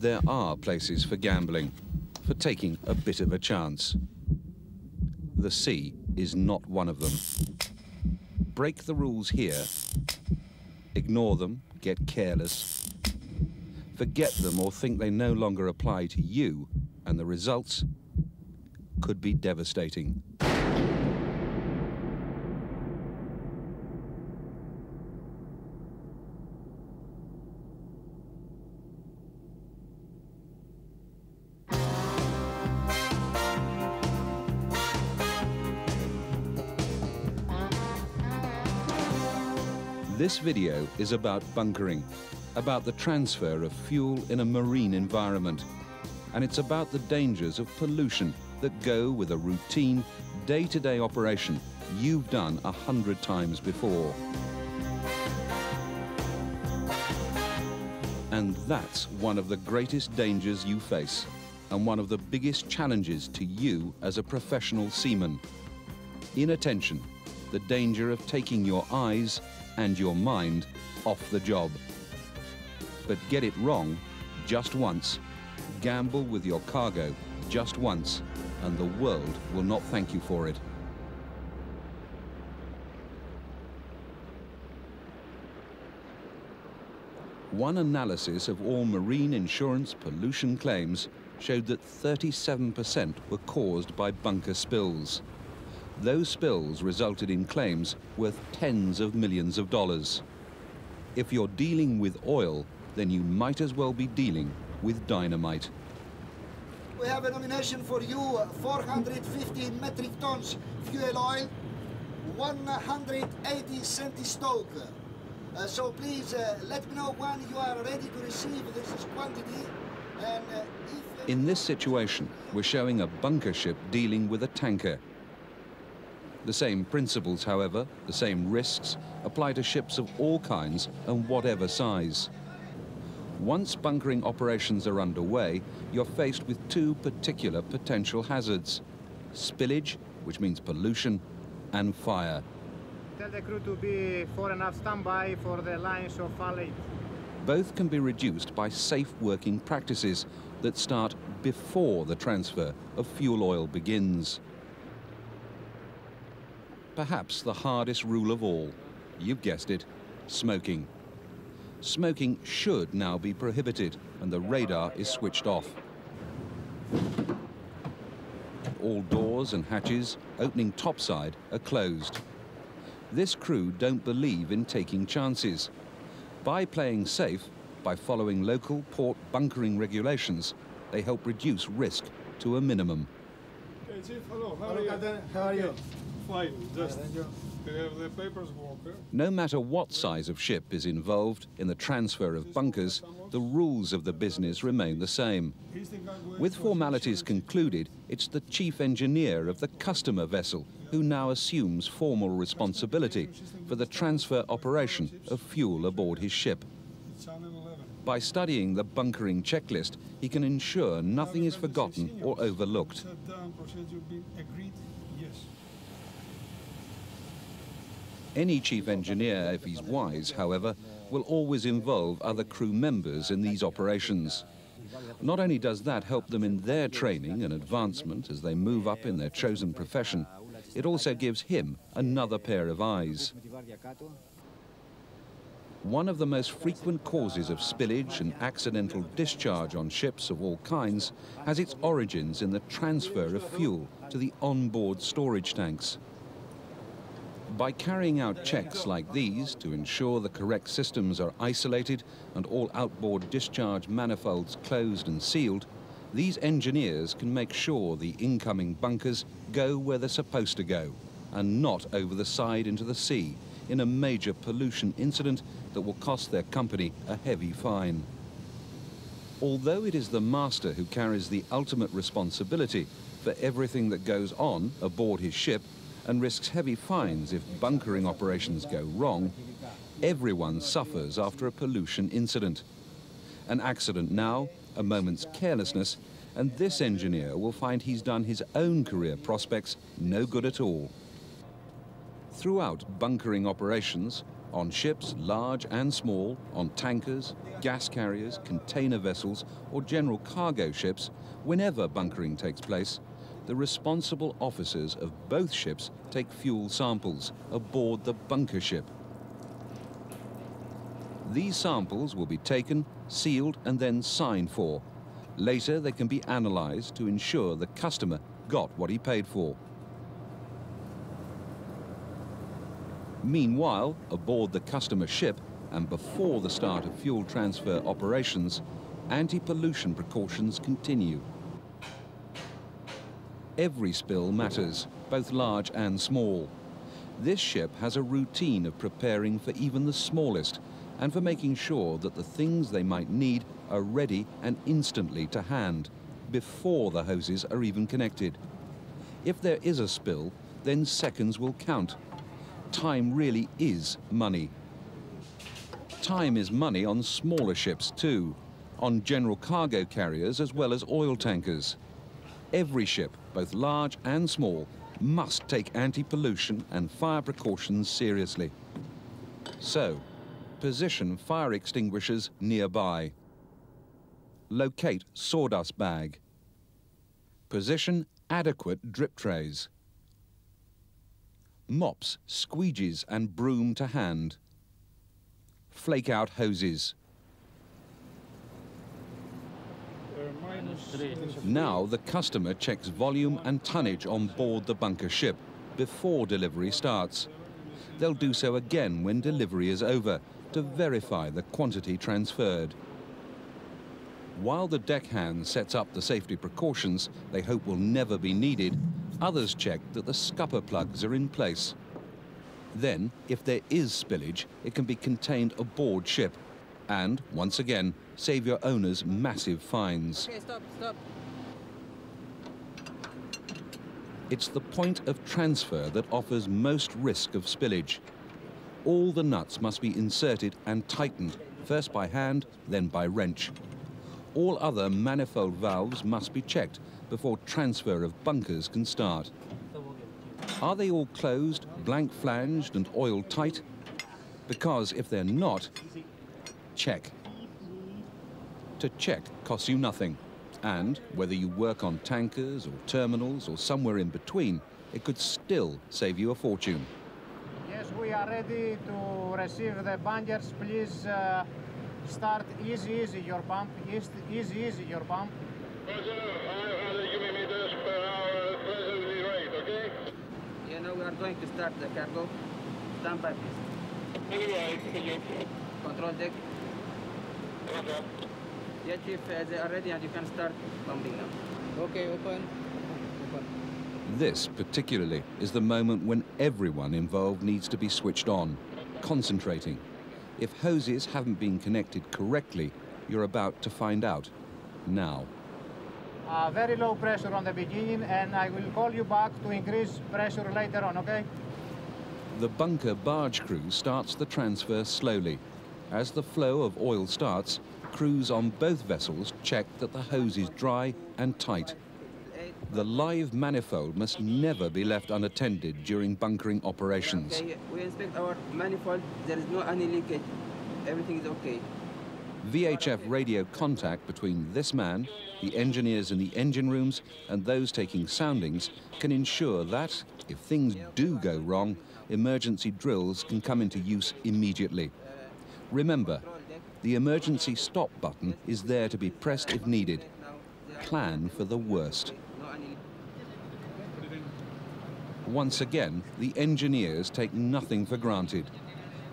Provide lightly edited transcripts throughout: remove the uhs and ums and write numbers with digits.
There are places for gambling, for taking a bit of a chance. The sea is not one of them. Break the rules here, ignore them, get careless, forget them or think they no longer apply to you, and the results could be devastating. This video is about bunkering, about the transfer of fuel in a marine environment. And it's about the dangers of pollution that go with a routine, day-to-day operation you've done 100 times before. And that's one of the greatest dangers you face, and one of the biggest challenges to you as a professional seaman. Inattention, the danger of taking your eyes and your mind off the job. But get it wrong just once, gamble with your cargo just once, and the world will not thank you for it. One analysis of all marine insurance pollution claims showed that 37% were caused by bunker spills. Those spills resulted in claims worth tens of millions of dollars. If you're dealing with oil, then you might as well be dealing with dynamite. We have a nomination for you, 450 metric tons fuel oil, 180 centi stoke. So please let me know when you are ready to receive this quantity. And in this situation, we're showing a bunker ship dealing with a tanker. The same principles, however, the same risks, apply to ships of all kinds and whatever size. Once bunkering operations are underway, you're faced with two particular potential hazards: spillage, which means pollution, and fire. Tell the crew to be fore enough standby for the lines of fallate. Both can be reduced by safe working practices that start before the transfer of fuel oil begins. Perhaps the hardest rule of all, you've guessed it, smoking. Smoking should now be prohibited, and the radar is switched off. All doors and hatches opening topside are closed. This crew don't believe in taking chances. By playing safe, by following local port bunkering regulations, they help reduce risk to a minimum. Hey, Chief, hello. How are you? Fine, just have the papers work. No matter what size of ship is involved in the transfer of bunkers, the rules of the business remain the same. With formalities concluded, it's the chief engineer of the customer vessel who now assumes formal responsibility for the transfer operation of fuel aboard his ship. By studying the bunkering checklist, he can ensure nothing is forgotten or overlooked. Any chief engineer, if he's wise, however, will always involve other crew members in these operations. Not only does that help them in their training and advancement as they move up in their chosen profession, it also gives him another pair of eyes. One of the most frequent causes of spillage and accidental discharge on ships of all kinds has its origins in the transfer of fuel to the onboard storage tanks. By carrying out checks like these to ensure the correct systems are isolated and all outboard discharge manifolds closed and sealed, these engineers can make sure the incoming bunkers go where they're supposed to go and not over the side into the sea in a major pollution incident that will cost their company a heavy fine. Although it is the master who carries the ultimate responsibility for everything that goes on aboard his ship, and risks heavy fines if bunkering operations go wrong, everyone suffers after a pollution incident. An accident now, a moment's carelessness, and this engineer will find he's done his own career prospects no good at all. Throughout bunkering operations, On ships, large and small, on tankers, gas carriers, container vessels, or general cargo ships, whenever bunkering takes place, the responsible officers of both ships take fuel samples aboard the bunker ship. These samples will be taken, sealed, and then signed for. Later, they can be analysed to ensure the customer got what he paid for. Meanwhile, aboard the customer ship and before the start of fuel transfer operations, anti-pollution precautions continue. Every spill matters, both large and small. This ship has a routine of preparing for even the smallest and for making sure that the things they might need are ready and instantly to hand, before the hoses are even connected. If there is a spill, then seconds will count. Time really is money. Time is money on smaller ships too, on general cargo carriers as well as oil tankers. Every ship, both large and small, must take anti-pollution and fire precautions seriously. So, position fire extinguishers nearby. Locate sawdust bag. Position adequate drip trays. Mops, squeegees and broom to hand. Flake out hoses. Now the customer checks volume and tonnage on board the bunker ship before delivery starts. They'll do so again when delivery is over to verify the quantity transferred. While the deckhand sets up the safety precautions they hope will never be needed, others check that the scupper plugs are in place. Then, if there is spillage, it can be contained aboard ship and, once again, save your owners massive fines. Okay, stop. It's the point of transfer that offers most risk of spillage. All the nuts must be inserted and tightened, first by hand, then by wrench. All other manifold valves must be checked before transfer of bunkers can start. Are they all closed, blank flanged and oil tight? Because if they're not, check. To check costs you nothing. And whether you work on tankers or terminals or somewhere in between, it could still save you a fortune. Yes, we are ready to receive the bunkers. Please start easy your pump. Easy your pump. Yeah, now we are going to start the cargo. Stand by, please. Control deck. Yeah, Chief, they are ready and you can start pumping now. Okay, open. This, particularly, is the moment when everyone involved needs to be switched on, concentrating. If hoses haven't been connected correctly, you're about to find out. Now. Very low pressure on the beginning, and I will call you back to increase pressure later on, okay? The bunker barge crew starts the transfer slowly. As the flow of oil starts, crews on both vessels check that the hose is dry and tight. The live manifold must never be left unattended during bunkering operations. Okay, we inspect our manifold. There is no any leakage. Everything is okay. VHF radio contact between this man, the engineers in the engine rooms, and those taking soundings can ensure that, if things do go wrong, emergency drills can come into use immediately. Remember, the emergency stop button is there to be pressed if needed. Plan for the worst. Once again, the engineers take nothing for granted.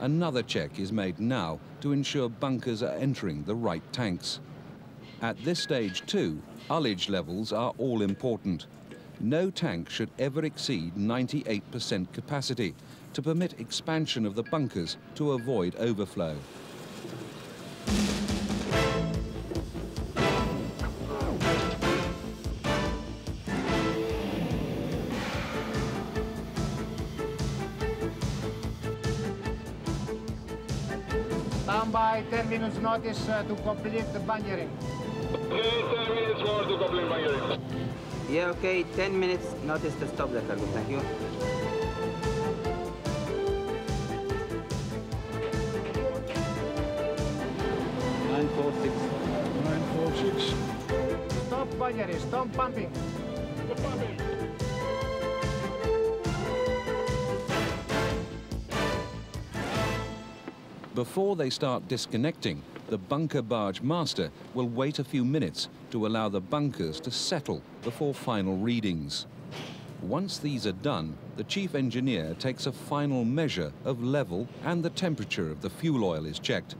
Another check is made now to ensure bunkers are entering the right tanks. At this stage too, ullage levels are all important. No tank should ever exceed 98% capacity to permit expansion of the bunkers to avoid overflow. Stand by, 10 minutes notice to complete the bunkering. 10 minutes more to complete bunkering. Yeah, okay, 10 minutes notice to stop the cargo. Thank you. boiler is. Stop pumping. Before they start disconnecting, the bunker barge master will wait a few minutes to allow the bunkers to settle before final readings. Once these are done, the chief engineer takes a final measure of level and the temperature of the fuel oil is checked.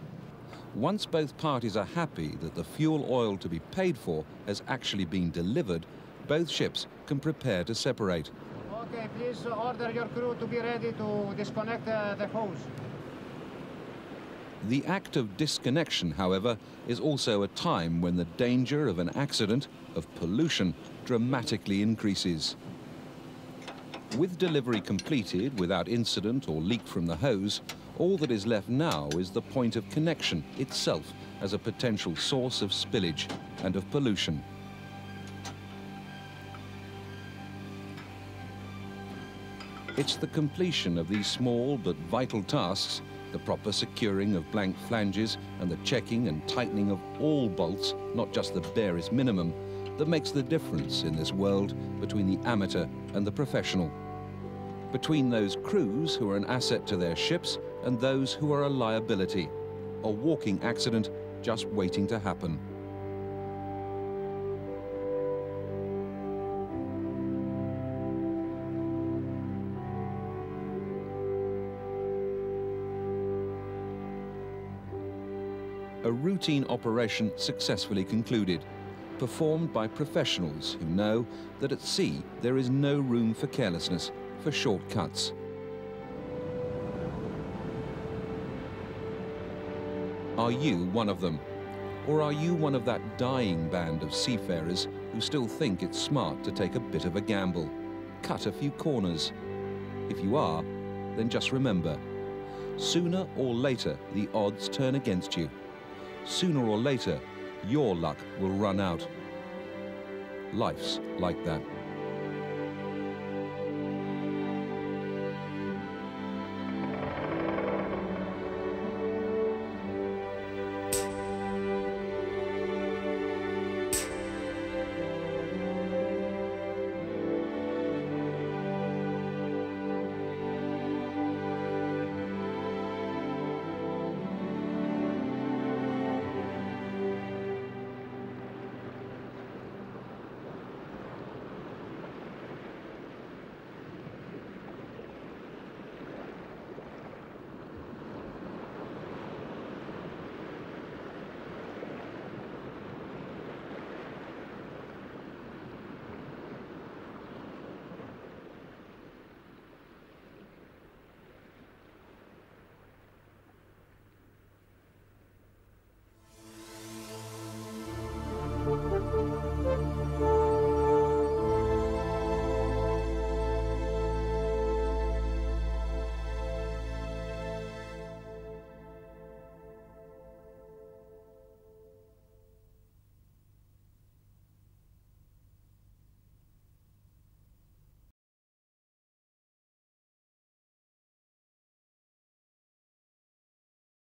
Once both parties are happy that the fuel oil to be paid for has actually been delivered, both ships can prepare to separate. Okay, please order your crew to be ready to disconnect the hose. The act of disconnection, however, is also a time when the danger of an accident, of pollution, dramatically increases. With delivery completed without incident or leak from the hose, all that is left now is the point of connection itself as a potential source of spillage and of pollution. It's the completion of these small but vital tasks, the proper securing of blank flanges and the checking and tightening of all bolts, not just the barest minimum, that makes the difference in this world between the amateur and the professional. Between those crews who are an asset to their ships and those who are a liability, a walking accident just waiting to happen. A routine operation successfully concluded, performed by professionals who know that at sea there is no room for carelessness, for shortcuts. Are you one of them? Or are you one of that dying band of seafarers who still think it's smart to take a bit of a gamble, cut a few corners? If you are, then just remember, sooner or later the odds turn against you. Sooner or later, your luck will run out. Life's like that.